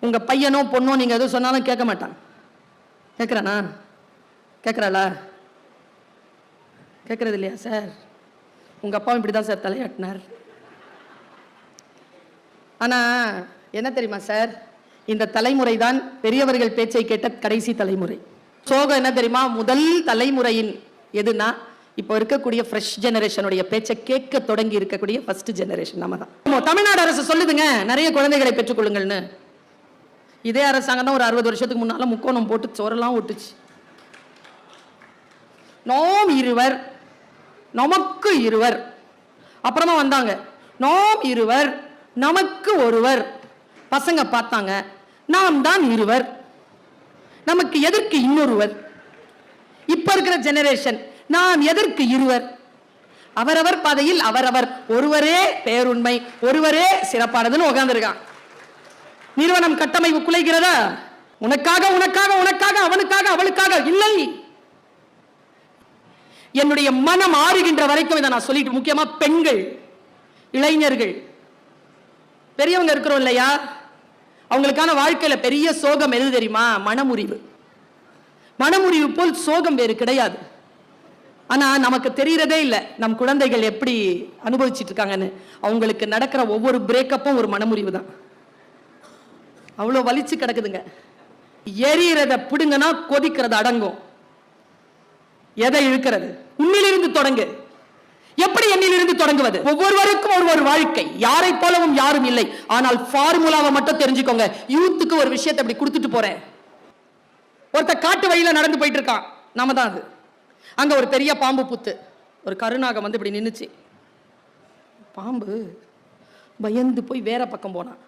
உங்க பையனோ பொண்ணோ நீங்க எதுவும் சொன்னாலும் கேட்க மாட்டான். கேட்கிறானா? கேட்கிறாளா? கேட்கறது இல்லையா சார்? உங்க அப்பாவும் இப்படிதான் சார் தலையாட்டினார். ஆனா என்ன தெரியுமா சார், இந்த தலைமுறை தான் பெரியவர்கள் பேச்சை கேட்ட கடைசி தலைமுறை. சோகம் என்ன தெரியுமா, முதல் தலைமுறையின் எதுனா இப்போ இருக்கக்கூடிய ஃப்ரெஷ் ஜெனரேஷனுடைய பேச்சை கேட்க தொடங்கி இருக்கக்கூடிய ஃபர்ஸ்ட் ஜெனரேஷன் நம்ம தான். தமிழ்நாடு அரசு சொல்லுதுங்க நிறைய குழந்தைகளை பெற்றுக்கொள்ளுங்கள்னு. இதே அரசாங்கம் தான் ஒரு 60 வருஷத்துக்கு முன்னால முக்கோணம் போட்டு சோரெல்லாம் ஒட்டுச்சு. நோம் இருவர் நமக்கு இருவர், அப்புறமா வந்தாங்க நோம் இருவர் நமக்கு ஒருவர். பசங்க பார்த்தாங்க நாம் தான் இருவர், நமக்கு எதற்கு இன்னொருவர். இப்ப இருக்கிற ஜெனரேஷன் நாம் எதற்கு இருவர், அவரவர் பாதையில் அவரவர், ஒருவரே பேருண்மை, ஒருவரே சிறப்பானதுன்னு உட்கார்ந்துருக்கான். நிறுவனம் கட்டமைப்பு குலைகிறதா? உனக்காக உனக்காக உனக்காக அவனுக்காக அவளுக்காக இல்லை. என்னுடைய மனம் ஆறுகின்ற வரைக்கும் இதை நான் சொல்லிட்டு, முக்கியமா பெண்கள், இளைஞர்கள், பெரியவங்க இருக்கிறோம் இல்லையா, அவங்களுக்கான வாழ்க்கையில பெரிய சோகம் எது தெரியுமா? மனமுறிவு. மனமுறிவு போல் சோகம் வேறு கிடையாது. ஆனா நமக்கு தெரியறதே இல்லை நம் குழந்தைகள் எப்படி அனுபவிச்சுட்டு இருக்காங்கன்னு. அவங்களுக்கு நடக்கிற ஒவ்வொரு பிரேக்கப்பும் ஒரு மனமுறிவு தான். அவ்வளவு வலிச்சு கிடக்குதுங்க. எரியறத பிடுங்கன்னா கொதிக்கிறது அடங்கும். எதை இழுக்கிறது? உன்னிலிருந்து தொடங்கு. எப்படி என்னிலிருந்து தொடங்குவது? ஒவ்வொருவருக்கும் ஒவ்வொரு வாழ்க்கை, யாரை போலவும் யாரும் இல்லை. ஆனால் ஃபார்முலாவை மட்டும் தெரிஞ்சுக்கோங்க. யூத்துக்கு ஒரு விஷயத்தை அப்படி கொடுத்துட்டு போறேன். ஒருத்த காட்டு வழியில நடந்து போயிட்டு இருக்கான், நாம தான் அது. அங்க ஒரு பெரிய பாம்பு புத்து, ஒரு கருநாகம் வந்து இப்படி நின்னுச்சு. பாம்பு பயந்து போய் வேற பக்கம் போனான்.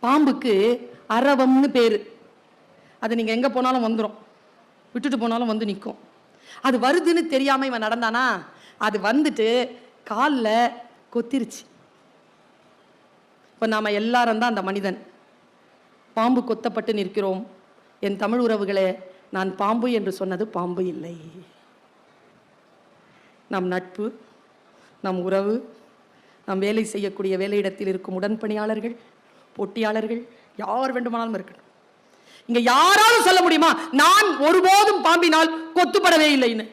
பாம்புக்கு அரவம்னு பேரு. அது நீங்க எங்க போனாலும் வந்துடும், விட்டுட்டு போனாலும் வந்து நிற்கும். அது வருதுன்னு தெரியாம இவன் நடந்தானா, அது வந்துட்டு காலில் கொத்திருச்சு. இப்போ நாம எல்லாரும் தான் அந்த மனிதன். பாம்பு கொத்தப்பட்டு நிற்கிறோம். என் தமிழ் உறவுகளே, நான் பாம்பு என்று சொன்னது பாம்பு இல்லை. நம் நட்பு, நம் உறவு, நாம் வேலை செய்யக்கூடிய வேலையிடத்தில் இருக்கும் உடன்பணியாளர்கள், போட்டியாளர்கள், யார் வேண்டுமானாலும் இருக்கட்டும். இங்க யாராலும் சொல்ல முடியுமா நான் ஒருபோதும் பாம்பினால் கொத்துப்படவே இல்லைன்னு?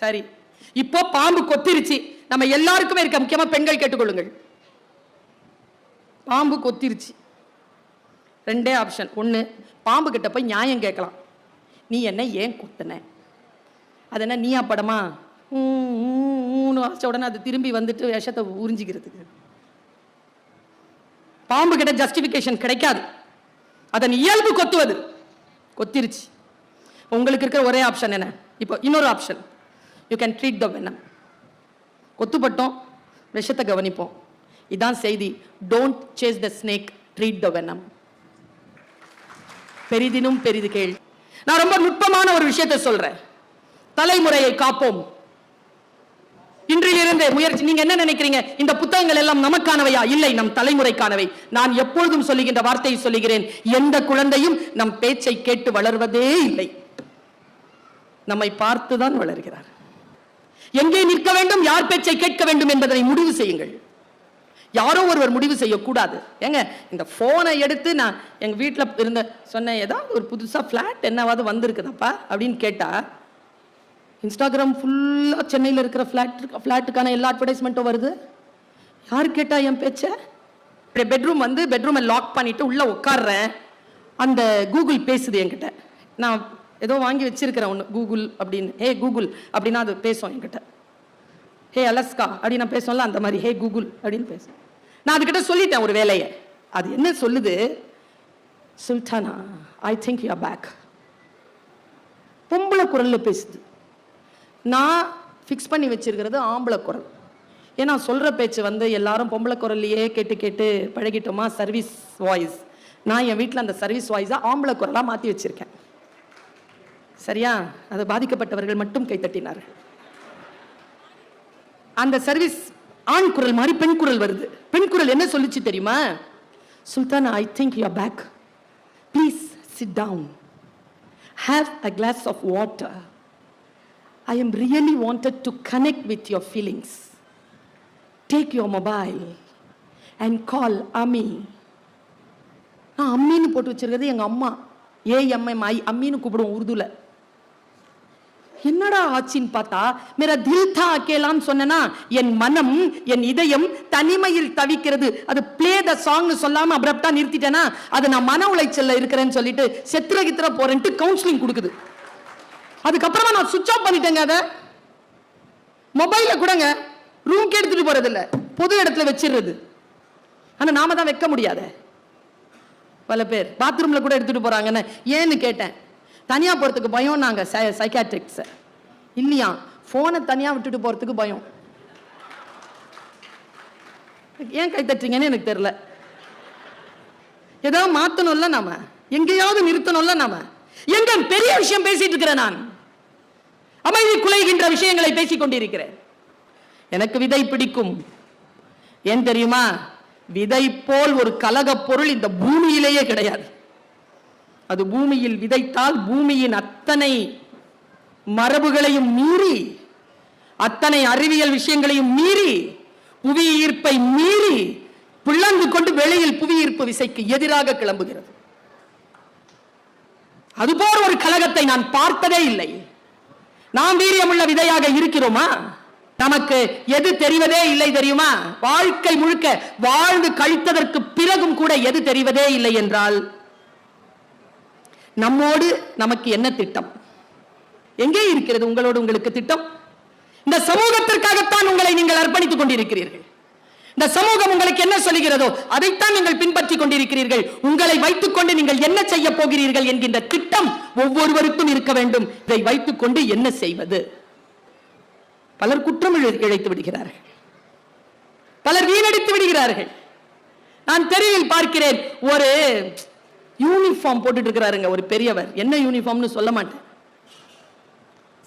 சரி, இப்போ பாம்பு கொத்திருச்சு. நம்ம எல்லாருக்குமே இருக்க, முக்கியமா பெண்கள் கேட்டுக்கொள்ளுங்கள். பாம்பு கொத்திருச்சு. ரெண்டே ஆப்ஷன். ஒன்று, பாம்பு கிட்ட போய் நியாயம் கேட்கலாம். நீ என்ன ஏன் கொத்தின? அது என்ன நீயா படமா? வாசிச்ச உடனே அது திரும்பி வந்துட்டு விஷத்தை உறிஞ்சிக்கிறதுக்கு. பாம்பு கிட்ட ஜஸ்டிபிகேஷன் கிடைக்காது. அதன் இயல்பு கொத்துவது. கொத்திருச்சு. உங்களுக்கு இருக்கிற ஒரே ஆப்ஷன் என்ன? இப்போ இன்னொரு option, you can treat the venom. கொத்துப்பட்டோம், விஷத்தை கவனிப்போம். இதான் செய்தி. Don't chase the snake, treat the venom. பெரிதினும் பெரிது கேள். நான் ரொம்ப நுட்பமான ஒரு விஷயத்தை சொல்றேன். தலைமுறையை காப்போம். இன்றிலிருந்து முயற்சி. நீங்க என்ன நினைக்கிறீங்க? இந்த புத்தகங்கள் எல்லாம் நமக்கானவையா? இல்லை, நம் தலைமுறைக்கானவை. நான் எப்பொழுதும் சொல்லுகின்ற வார்த்தையை சொல்லுகிறேன், எந்த குழந்தையும் நம் பேச்சை கேட்டு வளர்வதே இல்லை, நம்மை பார்த்துதான் வளர்கிறார். எங்கே நிற்க வேண்டும், யார் பேச்சை கேட்க வேண்டும் என்பதை முடிவு செய்யுங்கள். யாரோ ஒருவர் முடிவு செய்யக்கூடாது. ஏங்க, இந்த போனை எடுத்து நான் எங்க வீட்டில் இருந்த சொன்னேன், ஏதாவது ஒரு புதுசா பிளாட் என்னவாது வந்திருக்குதாப்பா அப்படின்னு கேட்டா, இன்ஸ்டாகிராம் ஃபுல்லா சென்னையில் இருக்கிற ஃபிளாட்டுக்கான எல்லா அட்வர்டைஸ்மெண்ட்டும் வருது. யார் கேட்டா என் பேச்ச? பெட்ரூம் வந்து பெட்ரூமை லாக் பண்ணிட்டு உள்ள உட்கார்றேன், அந்த கூகுள் பேசுது என்கிட்ட. நான் ஏதோ வாங்கி வச்சிருக்கிறேன் ஒன்று, கூகுள் அப்படின்னு. ஹே கூகுள் அப்படின்னா அது பேசும் என்கிட்ட. ஹே அலஸ்கா அப்படின்னு நான் பேசுவோம்ல, அந்த மாதிரி ஹே கூகுள் அப்படின்னு பேசும். நான் அதுக்கிட்ட சொல்லிட்டேன் ஒரு வேலையை. அது என்ன சொல்லுது? Sultana, I think you are back. பொம்பளை குரல்ல பேசுது. நான் ஃபிக்ஸ் பண்ணி வச்சிருக்கிறது ஆம்பளை குரல். ஏன்னா சொல்ற பேச்சு வந்து எல்லாரும் பொம்பளை குரல்லையே கேட்டு கேட்டு பழகிட்டோமா, சர்வீஸ் வாய்ஸ். நான் என் வீட்டில் அந்த சர்வீஸ் வாய்ஸா ஆம்பளை குரலா மாற்றி வச்சிருக்கேன். சரியா? அது பாதிக்கப்பட்டவர்கள் மட்டும் கைத்தட்டினார்கள். அந்த சர்வீஸ் ஆண் குரல் மாதிரி பெண் குரல் வருது. பெண் குரல் என்ன சொல்லுச்சு தெரியுமா? Sultan, I think you are back. Please sit down, have a glass of water. I am really wanted to connect with your feelings. Take your mobile and call Ami. நான் அம்மின்னு போட்டு வச்சிருக்கிறது எங்க அம்மா. AMMI அம்மின்னு கூப்பிடுவோம் உருதுல. என்னடா ஆச்சின்னு பார்த்தா மேரா தில் தா அகேலான்னு சொன்னா என் மனம் என் இதயம் தனிமையில் தவிக்கிறது. அது பிளே த சாங் சொல்லாம அப்ரப்டா நிறுத்திட்டேனா அது நான் மன உளைச்சல்ல இருக்கிறேன்னு சொல்லிட்டு செத்துற போறேன்ட்டு கவுன்சிலிங் கொடுக்குது. அதுக்கப்புறமா நான் சுவிட்ச் ஆஃப் பண்ணிட்டேங்க. அதை மொபைல்ல கூடங்க ரூம்க்கு எடுத்துட்டு போறது இல்ல, பொது இடத்துல வச்சிடுறது. ஆனா நாம தான் வைக்க முடியாத. பல பேர் பாத்ரூம்ல கூட எடுத்துட்டு போறாங்கன்னு ஏன்னு கேட்டேன். தனியா போறதுக்கு பயம். நாங்க சைக்காட்ரிக்ஸ் இல்லையா, போனை தனியா விட்டுட்டு போறதுக்கு பயம். ஏன் கை தட்டுறீங்கன்னு எனக்கு தெரியல. ஏதாவது மாத்தணும்ல, நாம எங்கேயாவது நிறுத்தணும்ல. நாம எங்க பெரிய விஷயம் பேசிட்டு இருக்கிறேன், நான் அமைதி குலைகின்ற விஷயங்களை பேசிக் கொண்டிருக்கிறேன். எனக்கு விதை பிடிக்கும். ஏன் தெரியுமா, விதை போல் ஒரு கலக பொருள் இந்த பூமியிலேயே கிடையாது. அது பூமியில் விதைத்தால் பூமியின் அத்தனை மரபுகளையும் மீறி, அத்தனை அறிவியல் விஷயங்களையும் மீறி, புவி ஈர்ப்பை மீறி பிளந்து கொண்டு வெளியில் புவி ஈர்ப்பு விசைக்கு எதிராக கிளம்புகிறது. அதுபோல் ஒரு கலகத்தை நான் பார்த்ததே இல்லை. நாம் வீரியமுள்ள விதையாக இருக்கிறோமா? நமக்கு எது தெரிவதே இல்லை தெரியுமா? வாழ்க்கை முழுக்க வாழ்ந்து கழித்ததற்கு பிறகும் கூட எது தெரிவதே இல்லை என்றால் நம்மோடு நமக்கு என்ன திட்டம்? எங்கே இருக்கிறது உங்களோடு உங்களுக்கு திட்டம்? இந்த சமூகத்திற்காகத்தான் உங்களை நீங்கள் அர்ப்பணித்துக் கொண்டிருக்கிறீர்கள். இந்த சமூகம் உங்களுக்கு என்ன சொல்லுகிறதோ அதைத்தான் நீங்கள் பின்பற்றிக் கொண்டிருக்கிறீர்கள். உங்களை வைத்துக் கொண்டு நீங்கள் என்ன செய்ய போகிறீர்கள் என்கின்ற திட்டம் ஒவ்வொருவருக்கும் இருக்க வேண்டும். இதை வைத்துக் கொண்டு என்ன செய்வது? பலர் குற்றம் இழைத்து விடுகிறார்கள், பலர் வீணடித்து விடுகிறார்கள். நான் தெருவில் பார்க்கிறேன், ஒரு யூனிஃபார்ம் போட்டுட்டு இருக்கிறாருங்க ஒரு பெரியவர். என்ன யூனிஃபார்ம்னு சொல்ல மாட்டேன்.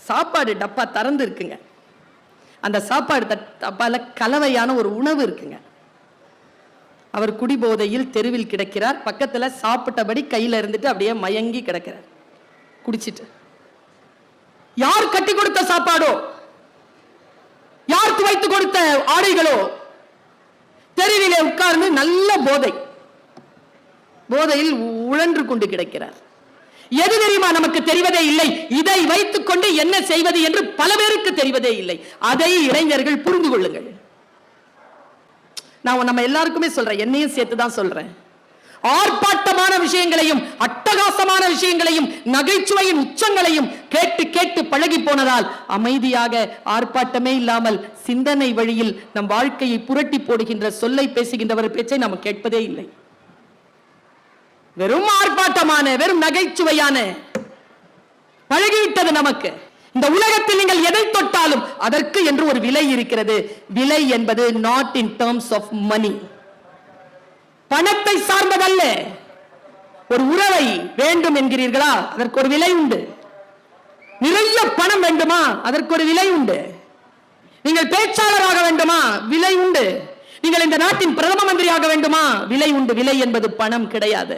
சாப்பாடு டப்பா திறந்து இருக்குங்க. அந்த சாப்பாடு டப்பால கலவையான ஒரு உணவு இருக்குங்க. அவர் குடிபோதையில் தெருவில் கிடக்கிறார். பக்கத்துல சாப்பிட்டபடி கையில இருந்துட்டு அப்படியே மயங்கி கிடக்கிறார் குடிச்சிட்டு. யார் கட்டி கொடுத்த சாப்பாடோ, யார் துவைத்து கொடுத்த ஆடைகளோ, தெருவிலே உட்கார்ந்து நல்ல போதையில் உழன்று கொண்டு கிடக்கிறார். எது தெரியுமா நமக்கு தெரிவதே இல்லை. இதை வைத்துக் கொண்டு என்ன செய்வது என்று பல பேருக்கு தெரிவதே இல்லை. அதை இளைஞர்கள் புரிந்து கொள்ளுங்கள். நான் நம்ம எல்லாருக்குமே சொல்றேன், என்னையும் சேர்த்துதான் சொல்றேன். ஆர்ப்பாட்டமான விஷயங்களையும் அட்டகாசமான விஷயங்களையும் நகைச்சுவையின் உச்சங்களையும் கேட்டு கேட்டு பழகி போனதால் அமைதியாக ஆர்ப்பாட்டமே இல்லாமல் சிந்தனை வழியில் நம் வாழ்க்கையை புரட்டி போடுகின்ற சொல்லை பேசுகின்றவர் பேச்சை நாம் கேட்பதே இல்லை. வெறும் ஆர்ப்பாட்டமான வெறும் நகைச்சுவையான பழகிவிட்டது நமக்கு. இந்த உலகத்தில் நீங்கள் எதை தொட்டாலும் அதற்கு என்று ஒரு விலை இருக்கிறது. விலை என்பது not in terms of money, பணத்தை சார்ந்ததல்ல. ஒரு உறவை வேண்டும் என்கிறீர்களா, அதற்கு ஒரு விலை உண்டு. நிறைய பணம் வேண்டுமா, அதற்கு ஒரு விலை உண்டு. நீங்கள் பேச்சாளராக வேண்டுமா, விலை உண்டு. நீங்கள் இந்த நாட்டின் பிரதம மந்திரியாக வேண்டுமா, விலை உண்டு. விலை என்பது பணம் கிடையாது.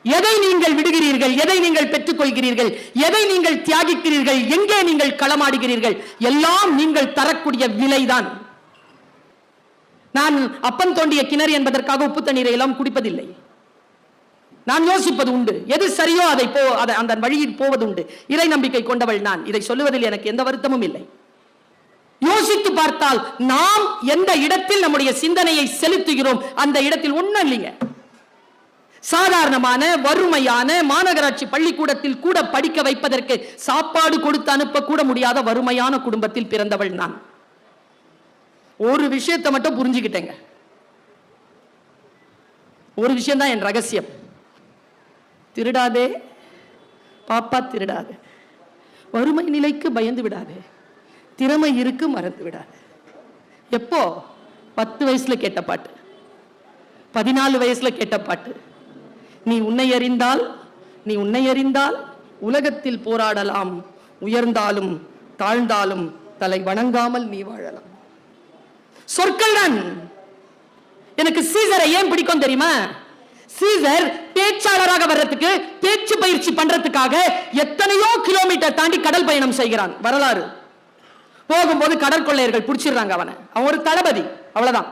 எதை நீங்கள் விடுகிறீர்கள், எதை நீங்கள் பெற்றுக் கொள்கிறீர்கள், எதை நீங்கள் தியாகிக்கிறீர்கள், எங்கே நீங்கள் களமாடுகிறீர்கள், எல்லாம் நீங்கள் தரக்கூடிய விலைதான். நான் அப்பன் தோண்டிய கிணறு என்பதற்காக உப்பு தண்ணீரை எல்லாம் குடிப்பதில்லை. நான் யோசிப்பது உண்டு. எது சரியோ அதை அந்த வழியில் போவது உண்டு. இறை நம்பிக்கை கொண்டவள் நான். இதை சொல்லுவதில் எனக்கு எந்த வருத்தமும் இல்லை. யோசித்து பார்த்தால் நாம் எந்த இடத்தில் நம்முடைய சிந்தனையை செலுத்துகிறோம் அந்த இடத்தில் ஒண்ணும் இல்லைங்க. சாதாரணமான வறுமையான மாநகராட்சி பள்ளிக்கூடத்தில் கூட படிக்க வைப்பதற்கு சாப்பாடு கொடுத்து அனுப்ப கூட முடியாத வறுமையான குடும்பத்தில் பிறந்தவள் நான். ஒரு விஷயத்தை மட்டும் புரிஞ்சுக்கிட்டேங்க. ஒரு விஷயம் தான் என் ரகசியம். திருடாதே பாப்பா, திருடாதே. வறுமை நிலைக்கு பயந்து விடாதே. திறமை இருக்கு, மறந்து விடாதே. எப்போ? 10 வயசுல கேட்ட பாட்டு, 14 வயசுல கேட்ட பாட்டு. நீ உன்னை அறிந்தால் உலகத்தில் போராடலாம், உயர்ந்தாலும் தாழ்ந்தாலும் தலை வணங்காமல் நீ வாழலாம். சொற்கள் தான். எனக்கு சீசரை ஏன் பிடிக்கும் தெரியுமா? சீசர் பேச்சாளராக வர்றதுக்கு, பேச்சு பயிற்சி பண்றதுக்காக எத்தனையோ கிலோமீட்டர் தாண்டி கடல் பயணம் செய்கிறான். வரலாறு போகும்போது கடற்கொள்ளையர்கள் பிடிச்சிடுறாங்க அவனை. அவன் ஒரு தளபதி, அவ்வளவுதான்.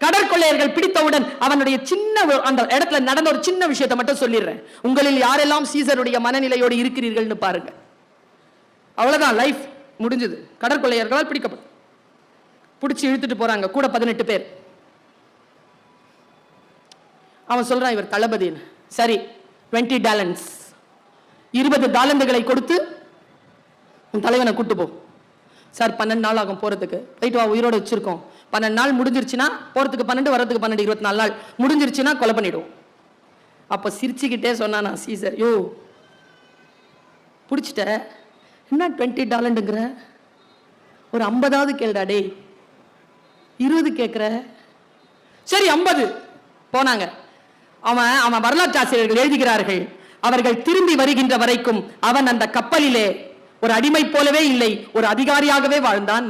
கடற்கொள்ளையர்கள் பிடித்தவுடன் அவனுடைய சின்ன அந்த இடத்துல நடந்த ஒரு சின்ன விஷயத்தை மட்டும் சொல்லிடுறேன். உங்களில் யாரெல்லாம் சீசருடைய மனநிலையோடு இருக்கிறீர்கள்னு பாருங்க. அவ்வளவுதான், லைஃப் முடிஞ்சது. கடற்கொள்ளையர்களால் பிடிக்கப்படும், பிடிச்சி இழுத்துட்டு போறாங்க, கூட 18 பேர். அவன் சொல்றான் இவர் தளபதின்னு. சரி, 20 டாலன்ஸ், 20 டாலண்டுகளை கொடுத்து உன் தலைவனை கூட்டு போ. சார் 12 நாள் ஆகும் போறதுக்கு. போயிட்டு வா, உயிரோடு வச்சிருக்கோம். 12 நாள் முடிஞ்சிருச்சுன்னா போறதுக்கு 12, வரதுக்கு 12, 24 நாள் முடிஞ்சிருச்சுன்னா கொலை பண்ணிடுவோம். அப்ப சிரிச்சுக்கிட்டே சொன்னா சீசர், யோ பிடிச்சிட்ட, என்ன 20 டாலண்டுங்கிற, ஒரு 50ஆவது கேளுடா டேய், 20 கேட்கிற, சரி 50. போனாங்க. அவன் வரலாற்று ஆசிரியர்கள் எழுதுகிறார்கள், அவர்கள் திரும்பி வருகின்ற வரைக்கும் அவன் அந்த கப்பலிலே ஒரு அடிமை போலவே இல்லை, ஒரு அதிகாரியாகவே வாழ்ந்தான்.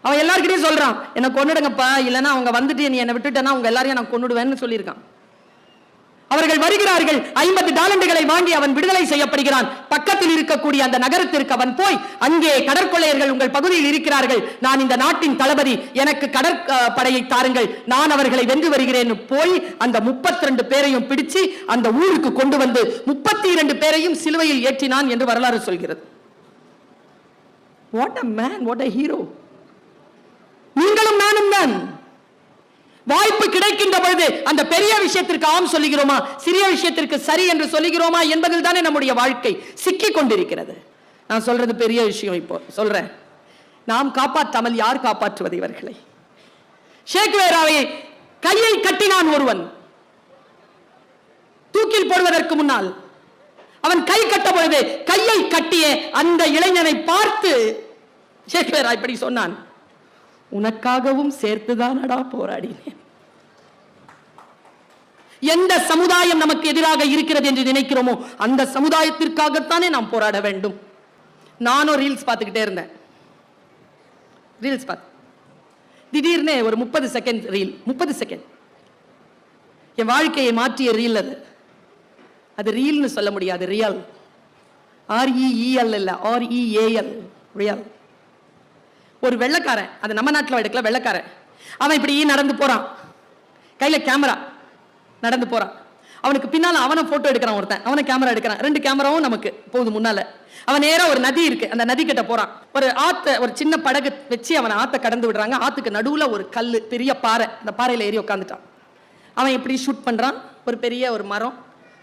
அவன் எல்லார்கிட்டையும் சொல்றான், என்ன கொன்னுடுங்கப்பா, இல்லைன்னா அவங்க வந்துட்டு நீ என்னை விட்டுட்டேன்னா உங்க எல்லாரையும் நான் கொன்னுடுவேன்னு சொல்லியிருக்கான். அவர்கள் வருகிறார்கள், 50 டாலண்டுகளை வாங்கி அவன் விடுதலை செய்யப்படுகிறான். பக்கத்தில் இருக்கக்கூடிய அந்த நகரத்திற்கு அவன் போய், அங்கே கடற்கொள்ளையர்கள் உங்கள் பகுதியில் இருக்கிறார்கள், நான் இந்த நாட்டின் தளபதி, எனக்கு கடற்படையை தாருங்கள், நான் அவர்களை வென்று வருகிறேன். போய் அந்த 32 பேரையும் பிடிச்சு அந்த ஊருக்கு கொண்டு வந்து 32 பேரையும் சிலுவையில் ஏற்றினான் என்று வரலாறு சொல்கிறது. What a man, what a hero. நீங்களும் நானும் தான். வாய்ப்பு கிடைக்கின்ற பொழுது அந்த பெரிய விஷயத்திற்கு ஆம் சொல்லுகிறோமா, சிறிய விஷயத்திற்கு சரி என்று சொல்லுகிறோமா என்பதில் தானே நம்முடைய வாழ்க்கை சிக்கிக் கொண்டிருக்கிறது. நான் சொல்றது பெரிய விஷயம். இப்போ சொல்றேன், நாம் காப்பாற்றாமல் யார் காப்பாற்றுவது இவர்களை? ஷேக்வேராவை கையை கட்டினான் ஒருவன், தூக்கில் போடுவதற்கு முன்னால் அவன் கை கட்ட பொழுது கையை கட்டிய அந்த இளைஞனை பார்த்து ஷேக்வேரா இப்படி சொன்னான், உனக்காகவும் சேர்த்துதானடா போராடினேன். எந்த சமுதாயம் நமக்கு எதிராக இருக்கிறது என்று நினைக்கிறோமோ அந்த சமுதாயத்திற்காகத்தானே நாம் போராட வேண்டும். நானும் ரீல்ஸ் பார்த்துக்கிட்டே இருந்தேன். ரீல்ஸ் பார்த்து திடீர்னு ஒரு 30 செகண்ட் ரீல், 30 செகண்ட் என் வாழ்க்கையை மாற்றிய ரீல். அது ரீல்னு சொல்ல முடியாது, ரியல். REEL இல்ல, REAL, ரியல். ஒரு வெள்ளைக்காரன், அது நம்ம நாட்டில் எடுக்கல, வெள்ளைக்காரன். அவன் இப்படி நடந்து போறான், கையில கேமரா, நடந்து போறான். அவனுக்கு பின்னால அவனை போட்டோ எடுக்கிறான் ஒருத்தன், அவனை கேமரா எடுக்கிறான். 2 கேமராவும் நமக்கு போகுது முன்னால. அவன் நேரா ஒரு நதி இருக்கு, அந்த நதி கிட்ட போறான். ஒரு ஆத்த, ஒரு சின்ன படகு வச்சு அவன் ஆத்த கடந்து விடுறாங்க. ஆத்துக்கு நடுவுல ஒரு கல்லு, பெரிய பாறை, அந்த பாறையில ஏறி உட்காந்துட்டான். அவன் இப்படி ஷூட் பண்றான். ஒரு பெரிய ஒரு மரம்,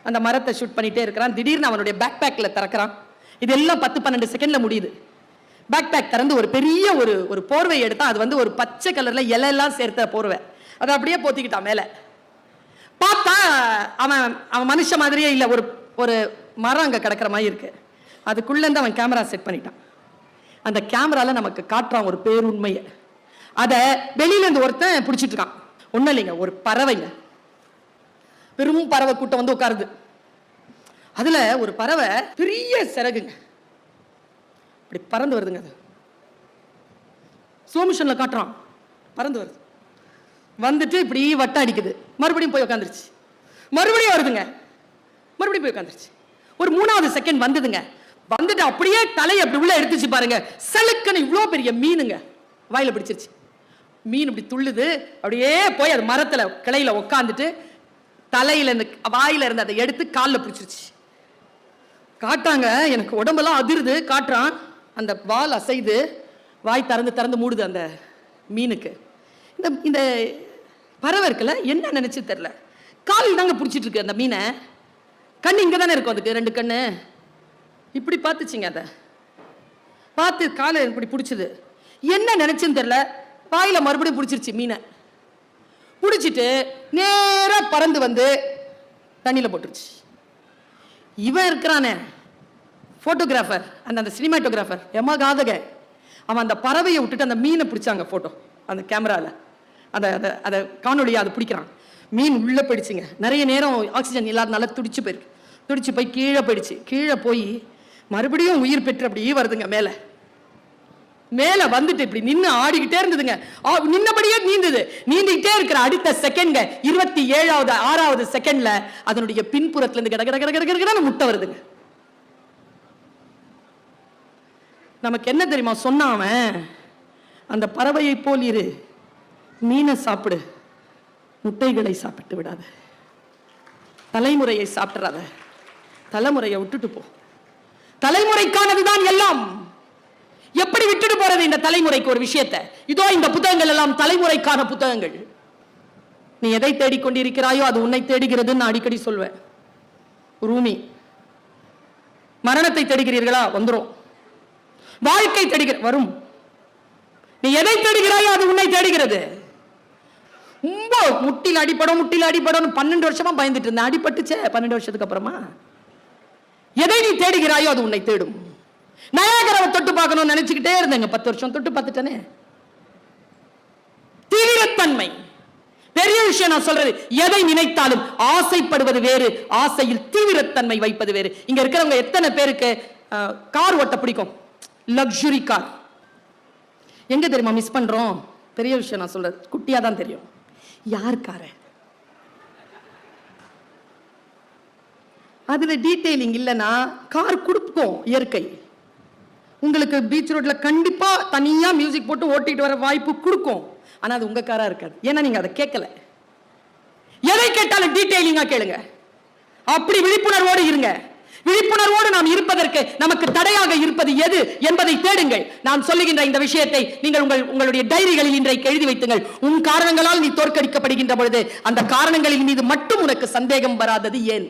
அந்த மரத்தை ஷூட் பண்ணிட்டே இருக்கிறான். திடீர்னு அவனுடைய பேக் பேக்ல திறக்கிறான். இதெல்லாம் 10-12 செகண்ட்ல முடியுது. பேக் பேக் திறந்து ஒரு பெரிய ஒரு போர்வை எடுத்தா, அது வந்து ஒரு பச்சை கலர்ல இலை எல்லாம் சேர்த்த போர்வை. அதை அப்படியே போத்திக்கிட்டான் மேல. பார்த்தா அவன் மனுஷ மாதிரியே இல்லை, ஒரு மரம் அங்க கிடக்கிற மாதிரி இருக்கு. அதுக்குள்ள இருந்து அவன் கேமரா செட் பண்ணிட்டான். அந்த கேமரால நமக்கு காட்டுறான் ஒரு பேருண்மையை. அதை வெளியில இருந்து ஒருத்தன் பிடிச்சிட்டு இருக்கான். ஒண்ணும் இல்லைங்க, ஒரு பறவைங்க, பெரும் பறவை கூட்டம் வந்து உட்காருது. அதுல ஒரு பறவை பெரிய சிறகுங்க, இப்படி பறந்து வருதுங்க. அது ஸ்லோமிஷன்ல காட்டுறான், பறந்து வருது. வந்துட்டு இப்படி வட்டம் அடிக்குது, மறுபடியும் போய் உட்காந்துருச்சு, மறுபடியும் வருதுங்க, மறுபடியும் போய் உட்காந்துருச்சு. ஒரு 3வது செகண்ட் வந்ததுங்க. வந்துட்டு அப்படியே தலையை அப்படி உள்ள எடுத்துச்சு பாருங்க, சலுக்குன்னு இவ்வளோ பெரிய மீனுங்க வாயில பிடிச்சிருச்சு. மீன் இப்படி துள்ளுது, அப்படியே போய் அது மரத்துல கிளையில உட்காந்துட்டு தலையில இருந்து வாயில இருந்து அதை எடுத்து காலில் பிடிச்சிருச்சு. காட்டாங்க, எனக்கு உடம்பெல்லாம் அதிருது. காட்டுறான், அந்த வால் அசைது, வாய் திறந்து திறந்து மூடுது அந்த மீனுக்கு. இந்த பறவை இருக்குல்ல, என்ன நினைச்சு தெரியல, காலில் தாங்க பிடிச்சிட்டு இருக்கு அந்த மீனை. கண்ணு இங்க தானே இருக்கும் அதுக்கு, 2 கண்ணு. இப்படி பார்த்துச்சிங்க, அதை பார்த்து காலை இப்படி பிடிச்சது. என்ன நினைச்சுன்னு தெரியல, வாயில மறுபடியும் பிடிச்சிருச்சு மீனை. பிடிச்சிட்டு நேரா பறந்து வந்து தண்ணியில போட்டுருச்சு. இவன் இருக்கிறானே போட்டோகிராஃபர், அந்த சினிமாட்டோகிராஃபர் எமகாதக, அவன் அந்த பறவையை விட்டுட்டு அந்த மீனை பிடிச்சாங்க போட்டோ, அந்த கேமரால அதை காணொலியா அதை பிடிக்கிறான். மீன் உள்ள போயிடுச்சுங்க. நிறைய நேரம் ஆக்சிஜன் இல்லாதனால துடிச்சு போய் கீழே போயிடுச்சு. கீழே போய் மறுபடியும் உயிர் பெற்று அப்படியே வருதுங்க. மேல வந்துட்டு இப்படி நின்று ஆடிக்கிட்டே இருந்ததுங்க. நின்னபடியே நீந்திக்கிட்டே இருக்கிற அடுத்த செகண்ட்ங்க, 27வது 6வது செகண்ட்ல அதனுடைய பின்புறத்துல இருந்து கடகடகடகடகடன்னு முட்டை வருதுங்க. நமக்கு என்ன தெரியுமா சொன்னாம, அந்த பறவையை போல் இரு, மீனை சாப்பிடு, முட்டைகளை சாப்பிட்டு விடாத. தலைமுறையை சாப்பிடாத, தலைமுறையை விட்டுட்டு போ. தலைமுறைக்கானதுதான் எல்லாம். எப்படி விட்டுட்டு போறது இந்த தலைமுறைக்கு ஒரு விஷயத்தை? இதோ இந்த புத்தகங்கள் எல்லாம் தலைமுறைக்கான புத்தகங்கள். நீ எதை தேடிக்கொண்டிருக்கிறாயோ அது உன்னை தேடுகிறது. நான் அடிக்கடி சொல்வேன். ரூமி, மரணத்தை தேடுகிறீர்களா? வந்துரும். வாழ்க்கை தேடுகிற வரும். நீ எதை தேடுகிறாயோ அது உன்னை தேடுகிறது. ரொம்ப முட்டில் அடிப்படும் 12 வருஷமா பயந்துட்டு இருந்தேன். அடிபட்டுச்சே 12 வருஷத்துக்கு அப்புறமா. எதை நீ தேடுகிறாயோ அது உன்னை தேடும். நயாகராவை தொட்டு பார்க்கணும்னு நினைச்சுக்கிட்டே இருந்தேங்க. 10 வருஷம் தொட்டு பார்த்துட்டேனே. தீவிரத்தன்மை பெரிய விஷயம். நான் சொல்றது, எதை நினைத்தாலும் ஆசைப்படுவது வேறு, ஆசையில் தீவிரத்தன்மை வைப்பது வேறு. இங்க இருக்கிறவங்க எத்தனை பேருக்கு கார் ஓட்ட பிடிக்கும்? லக்ஸுரி கார் எங்க தெரியுமா மிஸ் பண்றோம்? பெரிய விஷயம் நான் சொல்றது, குட்டியா தான் தெரியும். யார் காரை? அதுல டீடைலிங் இல்லைன்னா கார் கொடுக்கும். இயற்கை உங்களுக்கு பீச் ரோட்ல கண்டிப்பா தனியா மியூசிக் போட்டு ஓட்டிட்டு வர வாய்ப்பு கொடுக்கும். ஆனா அது உங்க காரா இருக்காது. ஏன்னா நீங்க அதை கேட்கல. எதை கேட்டாலும் டீடைலிங்கா கேளுங்க. அப்படி விழிப்புணர்வோடு இருங்க. விழிப்புணர்வோடு நாம் இருப்பதற்கு நமக்கு தடையாக இருப்பது எது என்பதை தேடுங்கள். நான் சொல்லுகின்ற இந்த விஷயத்தை நீங்கள் உங்களுடைய டைரிகளில் இன்றைக்கு எழுதி வைத்துங்கள். உன் காரணங்களால் நீ தோற்கடிக்கப்படுகின்ற பொழுது அந்த காரணங்களின் மீது மட்டும் உனக்கு சந்தேகம் வராதது ஏன்?